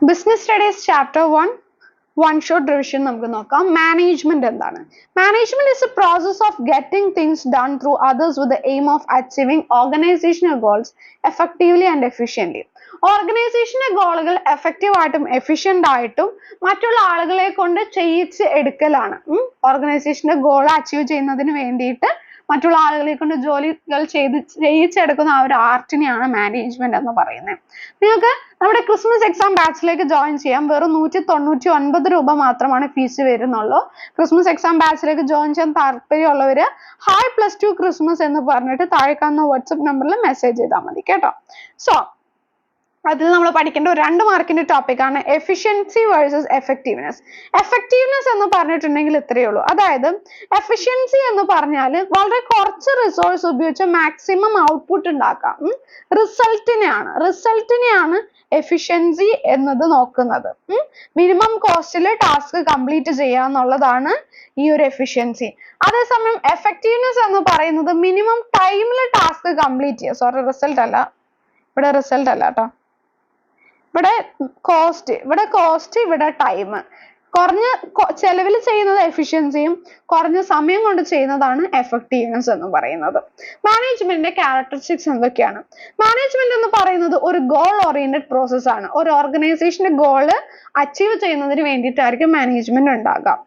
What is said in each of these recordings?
Business studies chapter 1 short revision നമുക്ക് നോക്കാം. Management എന്താണ്? Management is A process of getting things done through others with the aim of achieving organisational goals effectively and efficiently. ഓർഗനൈസേഷന്റെ ഗോളുകൾ effective ആയിട്ടും efficient ആയിട്ടും മറ്റുള്ള ആളുകളെ കൊണ്ട് ചെയ്യിച്ച് എടുക്കലാണ്. ഓർഗനൈസേഷന്റെ ഗോൾ അച്ചീവ് ചെയ്യുന്നതിന് വേണ്ടിയിട്ട് മറ്റുള്ള ആളുകളെ കൊണ്ട് ജോലികൾ ചെയ്യിച്ചെടുക്കുന്ന ആ ഒരു ആർട്ടിനെയാണ് മാനേജ്മെന്റ് എന്ന് പറയുന്നത്. നിങ്ങൾക്ക് നമ്മുടെ ക്രിസ്മസ് എക്സാം ബാച്ചിലേക്ക് ജോയിൻ ചെയ്യാം. വെറും 199 രൂപ മാത്രമാണ് ഫീസ് വരുന്നുള്ളൂ. ക്രിസ്മസ് എക്സാം ബാച്ചിലേക്ക് ജോയിൻ ചെയ്യാൻ താല്പര്യമുള്ളവര് ഹായ് +2 ക്രിസ്മസ് എന്ന് പറഞ്ഞിട്ട് താഴെ കാണുന്ന വാട്സ്ആപ്പ് നമ്പറിൽ മെസ്സേജ് ചെയ്താൽ മതി കേട്ടോ. സോ അതിൽ നമ്മൾ പഠിക്കേണ്ട ഒരു 2 മാർക്കിന്റെ ടോപ്പിക് ആണ് എഫിഷ്യൻസി വേഴ്സസ് എഫക്റ്റീവ്നെസ്. എഫക്റ്റീവ്നെസ് എന്ന് പറഞ്ഞിട്ടുണ്ടെങ്കിൽ ഇത്രയേ ഉള്ളൂ. അതായത് എഫിഷ്യൻസി എന്ന് പറഞ്ഞാൽ വളരെ കുറച്ച് റിസോഴ്സ് ഉപയോഗിച്ച് മാക്സിമം ഔട്ട്പുട്ട് ഉണ്ടാക്കാം. റിസൾട്ടിനെയാണ് എഫിഷ്യൻസി എന്നത് നോക്കുന്നത്. മിനിമം കോസ്റ്റിൽ ടാസ്ക് കംപ്ലീറ്റ് ചെയ്യുക എന്നുള്ളതാണ് ഈ ഒരു എഫിഷ്യൻസി. അതേസമയം എഫക്റ്റീവ്നെസ് എന്ന് പറയുന്നത് മിനിമം ടൈമിൽ ടാസ്ക് കംപ്ലീറ്റ് ചെയ്യുക. സോറി, റിസൾട്ട് അല്ല കേട്ടോ. ഇവിടെ കോസ്റ്റ്, ഇവിടെ ടൈം. കുറഞ്ഞ ചെലവിൽ ചെയ്യുന്നത് എഫിഷ്യൻസിയും കുറഞ്ഞ സമയം കൊണ്ട് ചെയ്യുന്നതാണ് എഫക്റ്റീവ്നെസ് എന്ന് പറയുന്നത്. മാനേജ്മെന്റിന്റെ ക്യാരക്ടറിസ്റ്റിക്സ് എന്തൊക്കെയാണ്? മാനേജ്മെന്റ് എന്ന് പറയുന്നത് ഒരു ഗോൾ ഓറിയന്റഡ് പ്രോസസ് ആണ്. ഒരു ഓർഗനൈസേഷന്റെ ഗോള് അച്ചീവ് ചെയ്യുന്നതിന് വേണ്ടിയിട്ടായിരിക്കും മാനേജ്മെന്റ് ഉണ്ടാകാം.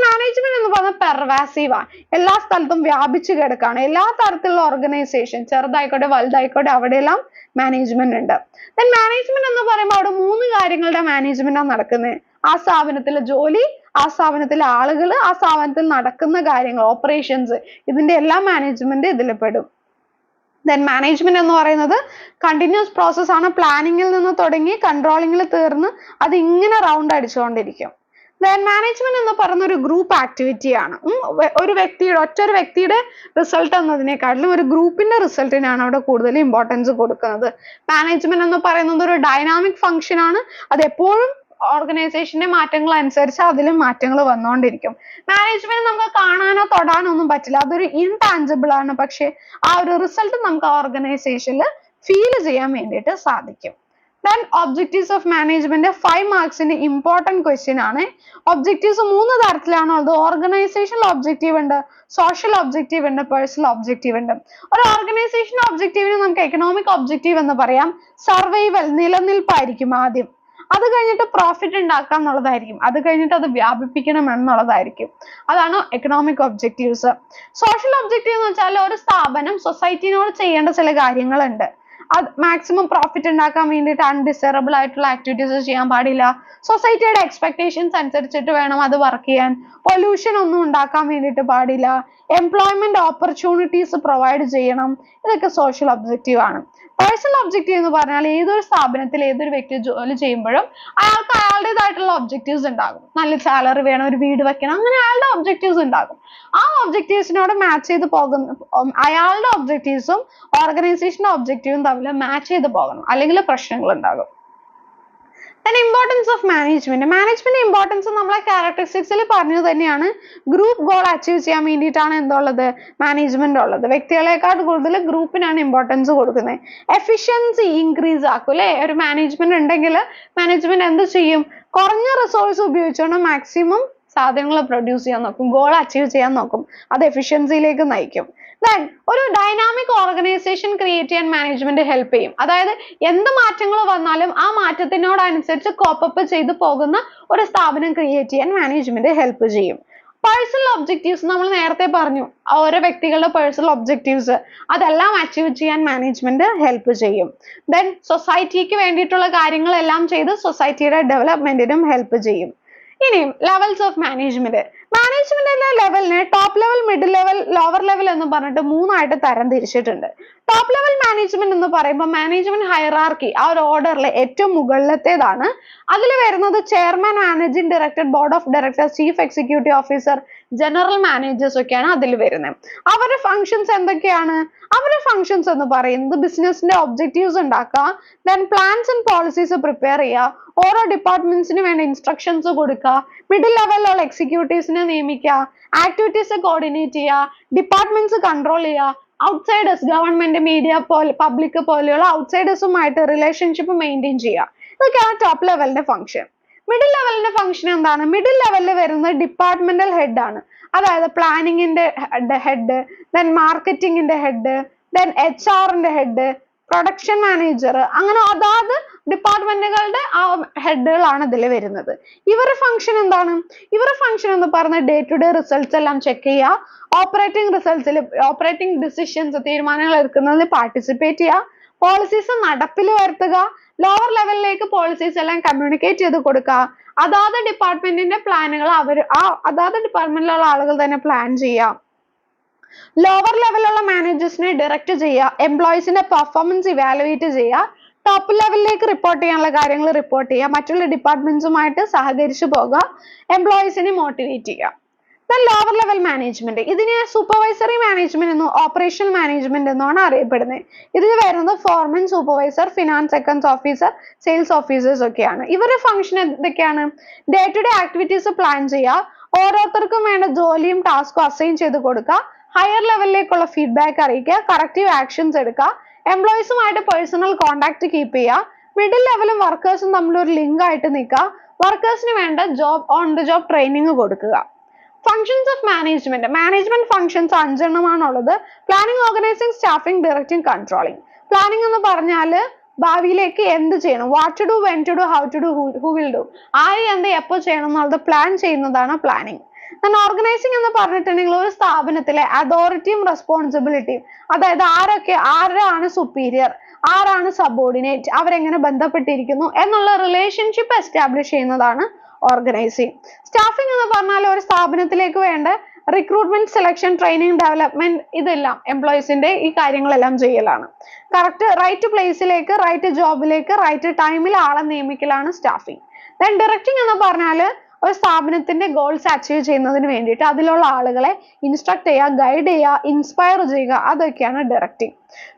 മാനേജ്മെന്റ് എന്ന് പറഞ്ഞാൽ പെർവാസീവ് ആണ്. എല്ലാ സ്ഥലത്തും വ്യാപിച്ചു കിടക്കാണ്. എല്ലാ തരത്തിലുള്ള ഓർഗനൈസേഷൻ, ചെറുതായിക്കോട്ടെ വലുതായിക്കോട്ടെ, അവിടെയെല്ലാം മാനേജ്മെന്റ് ഉണ്ട്. മാനേജ്മെന്റ് എന്ന് പറയുമ്പോൾ അവിടെ 3 കാര്യങ്ങളുടെ മാനേജ്മെന്റ് ആണ് നടക്കുന്നത്. ആ സ്ഥാപനത്തിലെ ജോലി, ആ സ്ഥാപനത്തിലെ ആളുകൾ, ആ സ്ഥാപനത്തിൽ നടക്കുന്ന കാര്യങ്ങൾ, ഓപ്പറേഷൻസ്, ഇതിന്റെ എല്ലാം മാനേജ്മെന്റ് ഇതിൽ പെടും. മാനേജ്മെന്റ് എന്ന് പറയുന്നത് കണ്ടിന്യൂസ് പ്രോസസ് ആണ്. പ്ലാനിങ്ങിൽ നിന്ന് തുടങ്ങി കൺട്രോളിങ്ങിൽ തീർന്ന് അത് ഇങ്ങനെ റൗണ്ട് അടിച്ചുകൊണ്ടിരിക്കും. മാനേജ്മെന്റ് എന്ന് പറയുന്ന ഒരു ഗ്രൂപ്പ് ആക്ടിവിറ്റി ആണ്. ഒറ്റൊരു വ്യക്തിയുടെ റിസൾട്ട് എന്നതിനേക്കാളും ഒരു ഗ്രൂപ്പിന്റെ റിസൾട്ടിനാണ് അവിടെ കൂടുതൽ ഇമ്പോർട്ടൻസ് കൊടുക്കുന്നത്. മാനേജ്മെന്റ് എന്ന് പറയുന്നത് ഒരു ഡൈനാമിക് ഫംഗ്ഷൻ ആണ്. അത് എപ്പോഴും ഓർഗനൈസേഷന്റെ മാറ്റങ്ങൾ അനുസരിച്ച് അതിലും മാറ്റങ്ങൾ വന്നുകൊണ്ടിരിക്കും. മാനേജ്മെന്റ് നമുക്ക് കാണാനോ തൊടാനോ ഒന്നും പറ്റില്ല. അതൊരു ഇൻടാഞ്ചിബിൾ ആണ്. പക്ഷെ ആ ഒരു റിസൾട്ട് നമുക്ക് ഓർഗനൈസേഷനിൽ ഫീൽ ചെയ്യാൻ വേണ്ടിയിട്ട് സാധിക്കും. ഒബ്ജക്റ്റീവ്സ് ഓഫ് മാനേജ്മെന്റ് 5 മാർക്സിന്റെ ഇമ്പോർട്ടന്റ് ക്വസ്റ്റ്യൻ ആണ്. ഒബ്ജക്റ്റീവ്സ് 3 തരത്തിലാണ് ഉള്ളത്. ഓർഗനൈസേഷണൽ ഒബ്ജക്റ്റീവ് ഉണ്ട്, സോഷ്യൽ ഒബ്ജക്റ്റീവ് ഉണ്ട്, പേഴ്സണൽ ഒബ്ജക്റ്റീവ് ഉണ്ട്. ഒരു ഓർഗനൈസേഷൻ ഒബ്ജക്റ്റീവിന് നമുക്ക് എക്കണോമിക് ഒബ്ജക്റ്റീവ് എന്ന് പറയാം. സർവൈവൽ, നിലനിൽപ്പായിരിക്കും ആദ്യം. അത് കഴിഞ്ഞിട്ട് പ്രോഫിറ്റ് ഉണ്ടാക്കുക എന്നുള്ളതായിരിക്കും. അത് കഴിഞ്ഞിട്ട് അത് വ്യാപിപ്പിക്കണം എന്നുള്ളതായിരിക്കും. അതാണ് എക്കണോമിക് ഒബ്ജക്റ്റീവ്സ്. സോഷ്യൽ ഒബ്ജക്റ്റീവ് എന്ന് വെച്ചാൽ ഒരു സ്ഥാപനം സൊസൈറ്റിനോട് ചെയ്യേണ്ട ചില കാര്യങ്ങളുണ്ട്. അത് മാക്സിമം പ്രോഫിറ്റ് ഉണ്ടാക്കാൻ വേണ്ടിയിട്ട് അൺഡിസൈറബിൾ ആയിട്ടുള്ള ആക്ടിവിറ്റീസ് ചെയ്യാൻ പാടില്ല. സൊസൈറ്റിയുടെ എക്സ്പെക്ടേഷൻസ് അനുസരിച്ചിട്ട് വേണം അത് വർക്ക് ചെയ്യാൻ. പൊല്യൂഷൻ ഒന്നും ഉണ്ടാക്കാൻ വേണ്ടിയിട്ട് പാടില്ല. എംപ്ലോയ്മെന്റ് ഓപ്പർച്യൂണിറ്റീസ് പ്രൊവൈഡ് ചെയ്യണം. ഇതൊക്കെ സോഷ്യൽ ഒബ്ജക്റ്റീവ് ആണ്. പേഴ്സണൽ ഒബ്ജക്റ്റീവ് എന്ന് പറഞ്ഞാൽ ഏതൊരു സ്ഥാപനത്തിൽ ഏതൊരു വ്യക്തി ജോലി ചെയ്യുമ്പോഴും അയാൾക്ക് അയാളുടേതായിട്ടുള്ള ഒബ്ജക്റ്റീവ്സ് ഉണ്ടാകും. നല്ല സാലറി വേണം, ഒരു വീട് വെക്കണം, അങ്ങനെ അയാളുടെ ഒബ്ജക്റ്റീവ്സ് ഉണ്ടാകും. ആ ഒബ്ജക്റ്റീവ്സിനോട് മാച്ച് ചെയ്ത് അയാളുടെ ഒബ്ജക്റ്റീവ്സും ഓർഗനൈസേഷന്റെ ഒബ്ജക്റ്റീവും തമ്മിൽ മാച്ച് ചെയ്ത് പോകണം, അല്ലെങ്കിൽ പ്രശ്നങ്ങൾ ഉണ്ടാകും. Importance of management. Management importance നമ്മളെ ക്യാരക്ടറിസ്റ്റിക്സിൽ പറഞ്ഞത് തന്നെയാണ്. ഗ്രൂപ്പ് ഗോൾ അച്ചീവ് ചെയ്യാൻ വേണ്ടിയിട്ടാണ് എന്തുള്ളത്? മാനേജ്മെന്റ് ഉള്ളത്. വ്യക്തികളെക്കാൾ കൂടുതൽ ഗ്രൂപ്പിനാണ് ഇമ്പോർട്ടൻസ് കൊടുക്കുന്നത്. എഫിഷ്യൻസി ഇൻക്രീസ് ആക്കും അല്ലെ? ഒരു മാനേജ്മെന്റ് ഉണ്ടെങ്കിൽ മാനേജ്മെന്റ് എന്ത് ചെയ്യും? കുറഞ്ഞ റിസോഴ്സ് ഉപയോഗിച്ചുകൊണ്ട് മാക്സിമം സാധനങ്ങൾ പ്രൊഡ്യൂസ് ചെയ്യാൻ നോക്കും, ഗോൾ അച്ചീവ് ചെയ്യാൻ നോക്കും. അത് എഫിഷ്യൻസിയിലേക്ക് നയിക്കും. ഒരു ഡൈനാമിക് ഓർഗനൈസേഷൻ ക്രിയേറ്റ് ചെയ്യാൻ മാനേജ്മെന്റ് ഹെൽപ്പ് ചെയ്യും. അതായത് എന്ത് മാറ്റങ്ങൾ വന്നാലും ആ മാറ്റത്തിനോടനുസരിച്ച് കോപ്പപ്പ് ചെയ്തു പോകുന്ന ഒരു സ്ഥാപനം ക്രിയേറ്റ് ചെയ്യാൻ മാനേജ്മെന്റ് ഹെൽപ്പ് ചെയ്യും. പേഴ്സണൽ ഒബ്ജക്റ്റീവ്സ് നമ്മൾ നേരത്തെ പറഞ്ഞു. ഓരോ വ്യക്തികളുടെ പേഴ്സണൽ ഒബ്ജക്റ്റീവ്സ് അതെല്ലാം അച്ചീവ് ചെയ്യാൻ മാനേജ്മെന്റ് ഹെൽപ്പ് ചെയ്യും. സൊസൈറ്റിക്ക് വേണ്ടിയിട്ടുള്ള കാര്യങ്ങളെല്ലാം ചെയ്ത് സൊസൈറ്റിയുടെ ഡെവലപ്മെന്റിനും ഹെൽപ്പ് ചെയ്യും. ഇനിയും ലെവൽസ് ഓഫ് മാനേജ്മെന്റ്. മാനേജ്മെന്റിന്റെ ലെവലിനെ top level, middle level, lower level എന്ന് പറഞ്ഞിട്ട് 3 ആയിട്ട് തരം തിരിച്ചിട്ടുണ്ട്. ടോപ്പ് ലെവൽ മാനേജ്മെന്റ് എന്ന് പറയുമ്പോൾ മാനേജ്മെന്റ് ഹൈറാർക്കി ആ ഒരു ഓർഡറിലെ ഏറ്റവും മുകളിലത്തേതാണ്. അതിൽ വരുന്നത് chairman, managing director, board of directors, chief executive officer, general managers ഒക്കെയാണ് അതിൽ വരുന്നത്. അവരുടെ ഫങ്ഷൻസ് എന്തൊക്കെയാണ്? അവരുടെ ഫങ്ഷൻസ് എന്ന് പറയുന്നത് ബിസിനസിന്റെ ഒബ്ജക്റ്റീവ്സ് ഉണ്ടാക്കുക, പ്ലാൻസ് ആൻഡ് പോളിസീസ് പ്രിപ്പയർ ചെയ്യുക, ഓരോ ഡിപ്പാർട്ട്മെന്റ്സിന് വേണ്ട ഇൻസ്ട്രക്ഷൻസ് കൊടുക്കുക, മിഡിൽ ലെവലിലുള്ള എക്സിക്യൂട്ടീവ്സിനെ നിയമിക്കുക, ആക്ടിവിറ്റീസ് കോർഡിനേറ്റ് ചെയ്യുക, ഡിപ്പാർട്ട്മെന്റ്സ് കൺട്രോൾ ചെയ്യുക, ഔട്ട്സൈഡേഴ്സ്, ഗവൺമെന്റ്, മീഡിയ, പബ്ലിക് പോലെയുള്ള ഔട്ട്സൈഡേഴ്സുമായിട്ട് റിലേഷൻഷിപ്പ് മെയിൻറ്റെയിൻ ചെയ്യുക. ഇതൊക്കെയാണ് ടോപ്പ് ലെവലിന്റെ ഫംഗ്ഷൻ. മിഡിൽ ലെവലിന്റെ ഫംഗ്ഷൻ എന്താണ്? മിഡിൽ ലെവലിൽ വരുന്നത് ഡിപ്പാർട്ട്മെന്റൽ ഹെഡ് ആണ്. അതായത് പ്ലാനിങ്ങിന്റെ ഹെഡ്, ദെൻ മാർക്കറ്റിംഗിന്റെ ഹെഡ്, ദെൻ HR-ന്റെ ഹെഡ്, പ്രൊഡക്ഷൻ മാനേജർ, അങ്ങനെ അതാത് ഡിപ്പാർട്ട്മെന്റുകളുടെ ആ ഹെഡുകളാണ് ഇതിൽ വരുന്നത്. ഇവരുടെ ഫംഗ്ഷൻ എന്താണ്? ഇവരുടെ ഫംഗ്ഷൻ എന്ന് പറഞ്ഞാൽ ഡേ ടു ഡേ റിസൾട്ട്സ് എല്ലാം ചെക്ക് ചെയ്യുക, ഓപ്പറേറ്റിംഗ് ഡിസിഷൻസ്, തീരുമാനങ്ങൾ എടുക്കുന്നതിൽ പാർട്ടിസിപ്പേറ്റ് ചെയ്യുക, പോളിസീസ് നടപ്പിൽ വരുത്തുക, ലോവർ ലെവലിലേക്ക് പോളിസീസ് എല്ലാം കമ്മ്യൂണിക്കേറ്റ് ചെയ്ത് കൊടുക്കുക, അതാത് ഡിപ്പാർട്ട്മെന്റിന്റെ പ്ലാനുകൾ അതാത് ഡിപ്പാർട്ട്മെന്റിലുള്ള ആളുകൾ തന്നെ പ്ലാൻ ചെയ്യുക, ലോവർ ലെവലിലുള്ള മാനേജേഴ്സിനെ ഡയറക്റ്റ് ചെയ്യുക, എംപ്ലോയീസിന്റെ പെർഫോമൻസ് ഇവാലുവേറ്റ് ചെയ്യുക, ടോപ്പ് ലെവലിലേക്ക് റിപ്പോർട്ട് ചെയ്യാനുള്ള കാര്യങ്ങൾ റിപ്പോർട്ട് ചെയ്യുക, മറ്റുള്ള ഡിപ്പാർട്ട്മെന്റ്സുമായിട്ട് സഹകരിച്ചു പോകുക, എംപ്ലോയീസിനെ മോട്ടിവേറ്റ് ചെയ്യുക. ലോവർ ലെവൽ മാനേജ്മെന്റ്, ഇതിനെ സൂപ്പർവൈസറി മാനേജ്മെന്റ് എന്നും ഓപ്പറേഷണൽ മാനേജ്മെന്റ് എന്നാണ് അറിയപ്പെടുന്നത്. ഇതിൽ വരുന്നത് foreman, supervisor, finance accounts officer, sales officers ഒക്കെയാണ്. ഇവരുടെ ഫംഗ്ഷൻ എന്തൊക്കെയാണ്? Day to day activities plan ചെയ്യുക, ഓരോരുത്തർക്കും വേണ്ട ജോലിയും ടാസ്കും അസൈൻ ചെയ്ത് കൊടുക്കുക, ഹയർ ലെവലിലേക്കുള്ള ഫീഡ്ബാക്ക് അറിയിക്കുക, കറക്റ്റീവ് ആക്ഷൻസ് എടുക്കുക, എംപ്ലോയീസുമായിട്ട് പേഴ്സണൽ കോൺടാക്ട് കീപ്പ് ചെയ്യുക, മിഡിൽ ലെവലും വർക്കേഴ്സും തമ്മിൽ ഒരു ലിങ്ക് ആയിട്ട് നിൽക്കുക, വർക്കേഴ്സിന് വേണ്ട ഓൺ ദ ജോബ് ട്രെയിനിങ് കൊടുക്കുക. Functions of management, management functions 5 എണ്ണമാണുള്ളത്. Planning, organising, staffing, directing, controlling. Planning എന്ന് പറഞ്ഞാൽ ഭാവിയിലേക്ക് എന്ത് ചെയ്യണം, what to do, when to do, how to do, who will do, ആര് എന്ത് എപ്പോൾ ചെയ്യണം എന്നുള്ളത് പ്ലാൻ ചെയ്യുന്നതാണ് പ്ലാനിങ്. ഓർഗനൈസിംഗ് എന്ന് പറഞ്ഞിട്ടുണ്ടെങ്കിൽ ഒരു സ്ഥാപനത്തിലെ അതോറിറ്റിയും റെസ്പോൺസിബിലിറ്റിയും, അതായത് ആരാണ് സുപ്പീരിയർ, ആരാണ് സബോർഡിനേറ്റ്, അവരെങ്ങനെ ബന്ധപ്പെട്ടിരിക്കുന്നു എന്നുള്ള റിലേഷൻഷിപ്പ് എസ്റ്റാബ്ലിഷ് ചെയ്യുന്നതാണ് ഓർഗനൈസിങ്. സ്റ്റാഫിംഗ് എന്ന് പറഞ്ഞാൽ ഒരു സ്ഥാപനത്തിലേക്ക് വേണ്ട റിക്രൂട്ട്മെന്റ്, സെലക്ഷൻ, ട്രെയിനിങ്, ഡെവലപ്മെന്റ്, ഇതെല്ലാം എംപ്ലോയീസിന്റെ ഈ കാര്യങ്ങളെല്ലാം ചെയ്യലാണ്. കറക്റ്റ് റൈറ്റ് പ്ലേസിലേക്ക്, റൈറ്റ് ജോബിലേക്ക്, റൈറ്റ് ടൈമിൽ ആളെ നിയമിക്കലാണ് സ്റ്റാഫിംഗ്. ദെൻ ഡയറക്റ്റിംഗ് എന്ന് പറഞ്ഞാൽ ഒരു സ്ഥാപനത്തിന്റെ ഗോൾസ് അച്ചീവ് ചെയ്യുന്നതിന് വേണ്ടിയിട്ട് അതിലുള്ള ആളുകളെ ഇൻസ്ട്രക്ട് ചെയ്യുക, ഗൈഡ് ചെയ്യുക, ഇൻസ്പയർ ചെയ്യുക, അതൊക്കെയാണ് ഡയറക്റ്റിംഗ്.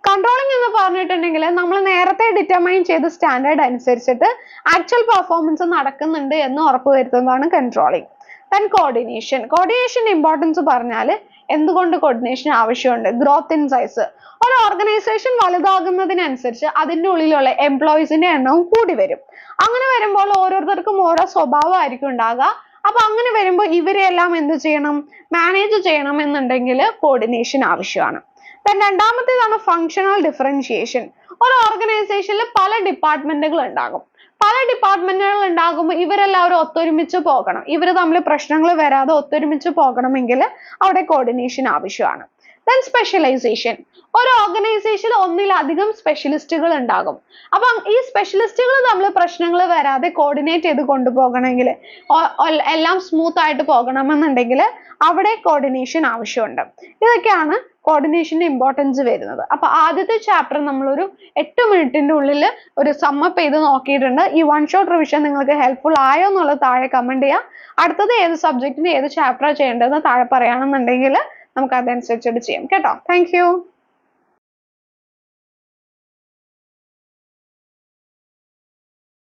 കൺട്രോളിംഗ് എന്ന് പറഞ്ഞിട്ടുണ്ടെങ്കിൽ നമ്മൾ നേരത്തെ ഡിറ്റർമൈൻ ചെയ്ത സ്റ്റാൻഡേർഡ് അനുസരിച്ചിട്ട് ആക്ച്വൽ പെർഫോമൻസ് നടക്കുന്നുണ്ട് എന്ന് ഉറപ്പുവരുത്തുന്നതാണ് കൺട്രോളിംഗ്. Then coordination. കോർഡിനേഷന്റെ ഇമ്പോർട്ടൻസ് പറഞ്ഞാൽ എന്തുകൊണ്ട് കോർഡിനേഷൻ ആവശ്യമുണ്ട്? Growth in size. ഒരു ഓർഗനൈസേഷൻ വലുതാകുന്നതിനനുസരിച്ച് അതിൻ്റെ ഉള്ളിലുള്ള എംപ്ലോയീസിന്റെ എണ്ണവും കൂടി വരും. അങ്ങനെ വരുമ്പോൾ ഓരോരുത്തർക്കും ഓരോ സ്വഭാവമായിരിക്കും ഉണ്ടാകുക. അപ്പൊ അങ്ങനെ വരുമ്പോൾ ഇവരെല്ലാം എന്ത് ചെയ്യണം? മാനേജ് ചെയ്യണം എന്നുണ്ടെങ്കിൽ കോർഡിനേഷൻ ആവശ്യമാണ്. രണ്ടാമത്തേതാണ് ഫങ്ഷണൽ ഡിഫറൻഷിയേഷൻ. ഒരു ഓർഗനൈസേഷനിൽ പല ഡിപ്പാർട്ട്മെന്റുകൾ ഉണ്ടാകും. പല ഡിപ്പാർട്ട്മെന്റുകൾ ഉണ്ടാകുമ്പോൾ ഇവരെല്ലാവരും ഒത്തൊരുമിച്ച് പോകണം. ഇവർ തമ്മിൽ പ്രശ്നങ്ങൾ വരാതെ ഒത്തൊരുമിച്ച് പോകണമെങ്കിൽ അവിടെ കോർഡിനേഷൻ ആവശ്യമാണ്. Then specialisation. ഒരു ഓർഗനൈസേഷനിൽ ഒന്നിലധികം സ്പെഷ്യലിസ്റ്റുകൾ ഉണ്ടാകും. അപ്പം ഈ സ്പെഷ്യലിസ്റ്റുകൾ തമ്മിൽ പ്രശ്നങ്ങൾ വരാതെ കോർഡിനേറ്റ് ചെയ്ത് കൊണ്ടുപോകണമെങ്കിൽ, എല്ലാം സ്മൂത്ത് ആയിട്ട് പോകണമെന്നുണ്ടെങ്കിൽ അവിടെ കോർഡിനേഷൻ ആവശ്യമുണ്ട്. ഇതൊക്കെയാണ് കോർഡിനേഷന്റെ ഇമ്പോർട്ടൻസ് വരുന്നത്. അപ്പൊ ആദ്യത്തെ ചാപ്റ്റർ നമ്മളൊരു 8 മിനിറ്റിന്റെ ഉള്ളിൽ ഒരു സമ്മപ്പ് ചെയ്ത് നോക്കിയിട്ടുണ്ട്. ഈ 1 ഷോട്ട് റിവിഷൻ നിങ്ങൾക്ക് ഹെൽപ്ഫുൾ ആയോ എന്നുള്ളത് താഴെ കമന്റ് ചെയ്യുക. അടുത്തത് ഏത് സബ്ജക്റ്റിന് ഏത് ചാപ്റ്റർ ചെയ്യേണ്ടതെന്ന് താഴെ പറയുകയാണെന്നുണ്ടെങ്കിൽ നമുക്ക് അതനുസരിച്ചിട്ട് ചെയ്യാം കേട്ടോ. Thank you.